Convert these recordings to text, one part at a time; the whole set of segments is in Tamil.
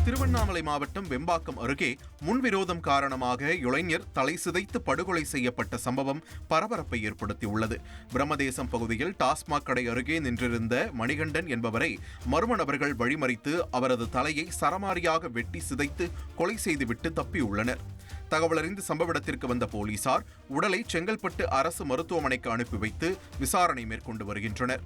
திருவண்ணாமலை மாவட்டம் வெம்பாக்கம் அருகே முன்விரோதம் காரணமாக இளைஞர் தலை சிதைத்து படுகொலை செய்யப்பட்ட சம்பவம் பரபரப்பை ஏற்படுத்தியுள்ளது. பிரம்மதேசம் பகுதியில் டாஸ்மாக் கடை அருகே நின்றிருந்த மணிகண்டன் என்பவரை மர்ம நபர்கள் வழிமறித்து அவரது தலையை சரமாரியாக வெட்டி சிதைத்து கொலை செய்துவிட்டு தப்பியுள்ளனர். தகவலறிந்து சம்பவ இடத்திற்கு வந்த போலீசார் உடலை செங்கல்பட்டு அரசு மருத்துவமனைக்கு அனுப்பி வைத்து விசாரணை மேற்கொண்டு வருகின்றனர்.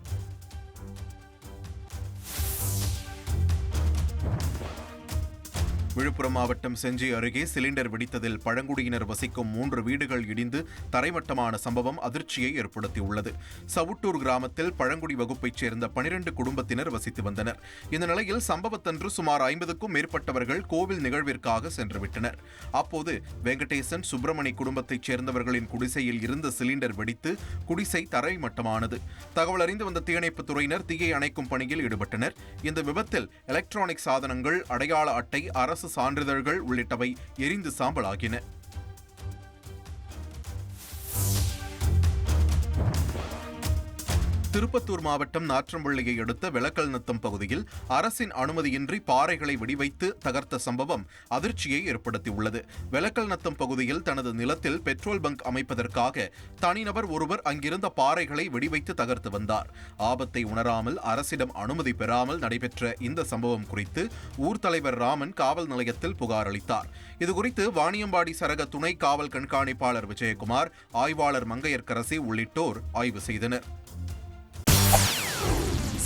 விழுப்புரம் மாவட்டம் செஞ்சி அருகே சிலிண்டர் வெடித்ததில் பழங்குடியினர் வசிக்கும் 3 வீடுகள் இடிந்து தரைமட்டமான சம்பவம் அதிர்ச்சியை ஏற்படுத்தியுள்ளது. சவுட்டூர் கிராமத்தில் பழங்குடி வகுப்பைச் சேர்ந்த 12 குடும்பத்தினர் வசித்து வந்தனர். இந்த நிலையில் சம்பவத்தன்று சுமார் 50க்கும் மேற்பட்டவர்கள் கோவில் நிகழ்விற்காக சென்றுவிட்டனர். அப்போது வெங்கடேசன் சுப்பிரமணி குடும்பத்தைச் சேர்ந்தவர்களின் குடிசையில் இருந்த சிலிண்டர் வெடித்து குடிசை தரைமட்டமானது. தகவல் அறிந்து வந்த தீயணைப்புத் துறையினர் தீயை அணைக்கும் பணியில் ஈடுபட்டனர். இந்த விபத்தில் எலக்ட்ரானிக் சாதனங்கள், அடையாள அட்டை, அரசு சான்றிதழ்கள் உள்ளிட்டவை எரிந்து சாம்பலாகின. திருப்பத்தூர் மாவட்டம் நாற்றம்பள்ளியை அடுத்த வெலக்கல்நத்தம் பகுதியில் அரசின் அனுமதியின்றி பாறைகளை வெடிவைத்து தகர்த்த சம்பவம் அதிர்ச்சியை ஏற்படுத்தியுள்ளது. வெலக்கல்நத்தம் பகுதியில் தனது நிலத்தில் பெட்ரோல் பங்க் அமைப்பதற்காக தனிநபர் ஒருவர் அங்கிருந்த பாறைகளை வெடிவைத்து தகர்த்து வந்தார். ஆபத்தை உணராமல் அரசிடம் அனுமதி பெறாமல் நடைபெற்ற இந்த சம்பவம் குறித்து ஊர் தலைவர் ராமன் காவல் நிலையத்தில் புகார் அளித்தார். இதுகுறித்து வாணியம்பாடி சரக துணை காவல் கண்காணிப்பாளர் விஜயகுமார், ஆய்வாளர் மங்கையர்கரசி உள்ளிட்டோர் ஆய்வு செய்தனர்.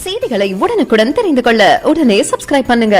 செய்திகளை உடனுக்குடன் தெரிந்து கொள்ள உடனே சப்ஸ்கிரைப் பண்ணுங்க.